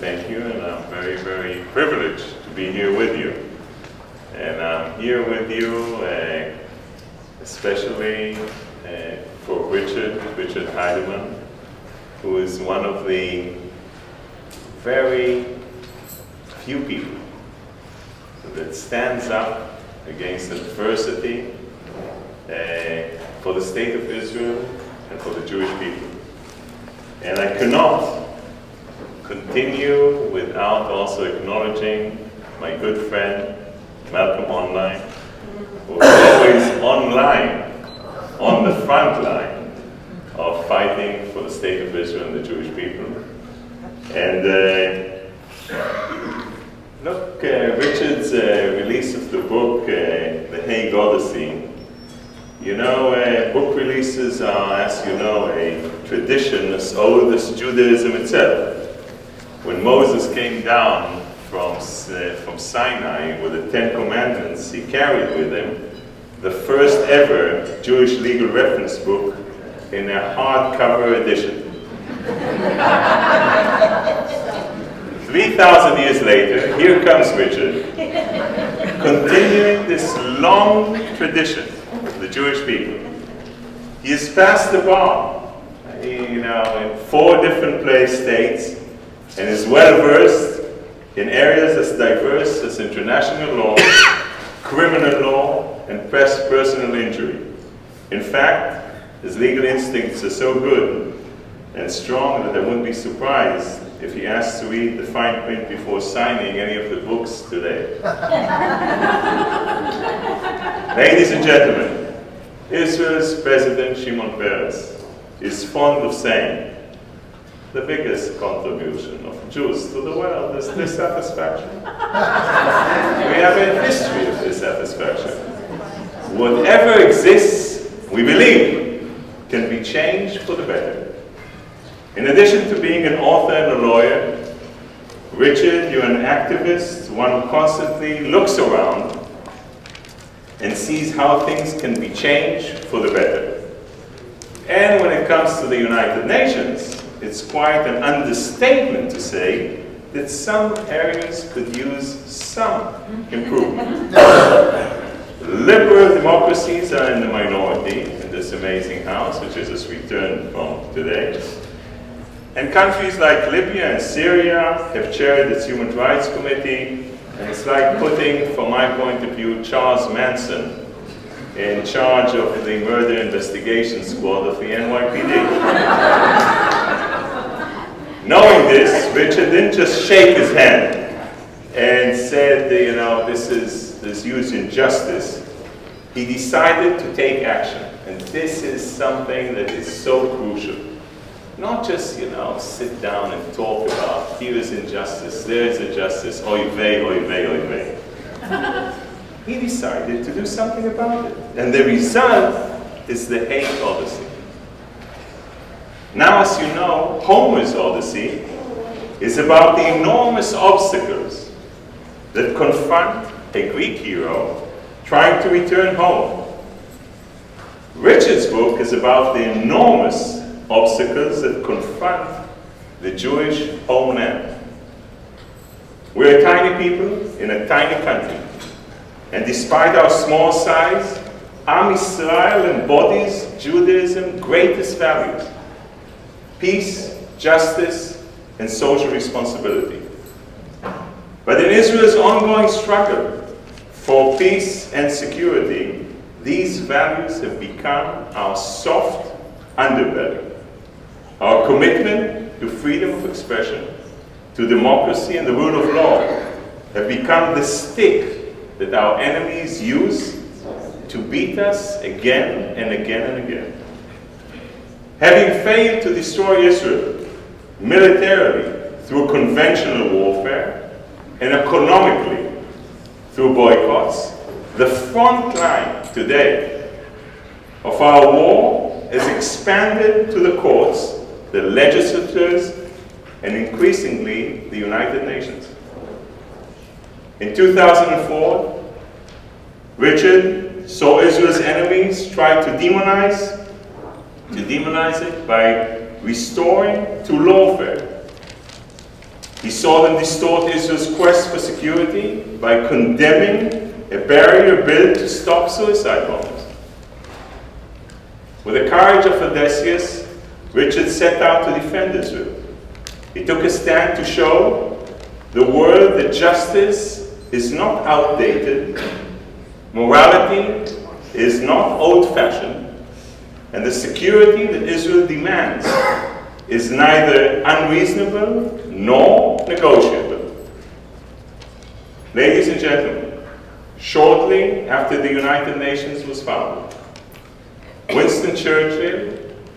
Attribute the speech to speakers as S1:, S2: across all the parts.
S1: thank you, and I'm very, very privileged to be here with you. And I'm here with you especially for Richard Heideman, who is one of the very few people that stands up against adversity for the state of Israel and for the Jewish people. And I cannot continue without also acknowledging my good friend, Malcolm Online, who is always online, on the front line of fighting for the state of Israel and the Jewish people. And look, Richard's release of the book, The Hague Odyssey. You know, book releases are, as you know, a tradition as old as Judaism itself. When Moses came down from Sinai with the Ten Commandments, he carried with him the first ever Jewish legal reference book in a hardcover edition. 3,000 years later, here comes Richard, continuing this long tradition of the Jewish people. He has passed the bar, in 4 different states, and is well versed in areas as diverse as international law, criminal law, and personal injury. In fact, his legal instincts are so good and strong that I wouldn't be surprised if he asked to read the fine print before signing any of the books today. Ladies and gentlemen, Israel's President Shimon Peres is fond of saying, the biggest contribution of Jews to the world is dissatisfaction. We have a history of dissatisfaction. Whatever exists, we believe, can be changed for the better. In addition to being an author and a lawyer, Richard, you're an activist, one who constantly looks around and sees how things can be changed for the better. And when it comes to the United Nations, it's quite an understatement to say that some areas could use some improvement. Liberal democracies are in the minority in this amazing house, which is just returned from today. And countries like Libya and Syria have chaired its Human Rights Committee, and it's like putting, from my point of view, Charles Manson in charge of the murder investigation squad of the NYPD. Knowing this, Richard didn't just shake his hand and said, this huge injustice. He decided to take action, and this is something that is so crucial. Not just, sit down and talk about, here is injustice, there is injustice, oy vey, oy vey, oy vey. He decided to do something about it. And the result is the Hague Odyssey. Now, as you know, Homer's Odyssey is about the enormous obstacles that confront a Greek hero trying to return home. Richard's book is about the enormous obstacles that confront the Jewish homeland. We're a tiny people in a tiny country. And despite our small size, Am Yisrael embodies Judaism's greatest values: peace, justice, and social responsibility. But in Israel's ongoing struggle for peace and security, these values have become our soft underbelly. Our commitment to freedom of expression, to democracy and the rule of law have become the stick that our enemies use to beat us again and again and again. Having failed to destroy Israel militarily through conventional warfare and economically through boycotts, the front line today of our war has expanded to the courts, the legislatures, and increasingly the United Nations. In 2004, Richard saw Israel's enemies try to demonize it by restoring to lawfare He saw them distort Israel's quest for security by condemning a barrier built to stop suicide bombers. With the courage of Odysseus, Richard set out to defend Israel. He took a stand to show the world that justice is not outdated, morality is not old-fashioned, and the security that Israel demands is neither unreasonable nor negotiable. Ladies and gentlemen, shortly after the United Nations was founded, Winston Churchill,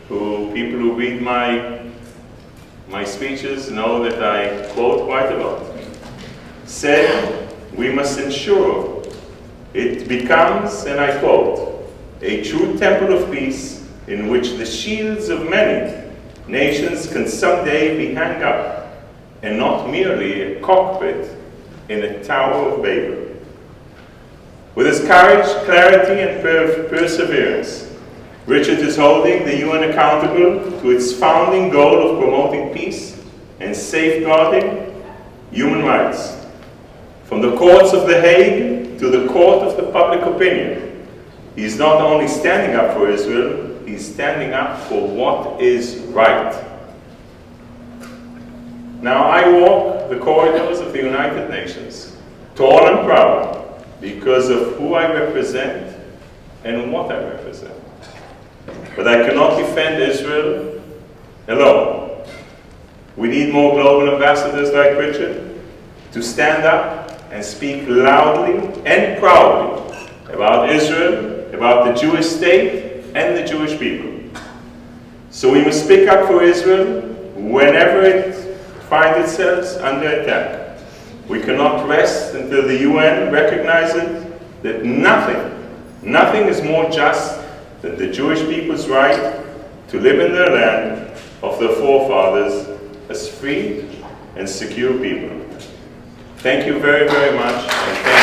S1: who people who read my speeches know that I quote quite a lot, said, "We must ensure it becomes," and I quote, "a true temple of peace in which the shields of many nations can someday be hung up, and not merely a cockpit in a Tower of Babel." With his courage, clarity, and perseverance, Richard is holding the UN accountable to its founding goal of promoting peace and safeguarding human rights. From the courts of The Hague to the court of the public opinion, he is not only standing up for Israel, he is standing up for what is right. Now I walk the corridors of the United Nations, tall and proud, because of who I represent and what I represent. But I cannot defend Israel alone. We need more global ambassadors like Richard to stand up and speak loudly and proudly about Israel, about the Jewish state and the Jewish people. So we must speak up for Israel whenever it finds itself under attack. We cannot rest until the UN recognizes that nothing is more just than the Jewish people's right to live in their land of their forefathers as free and secure people. Thank you very, very much. And thank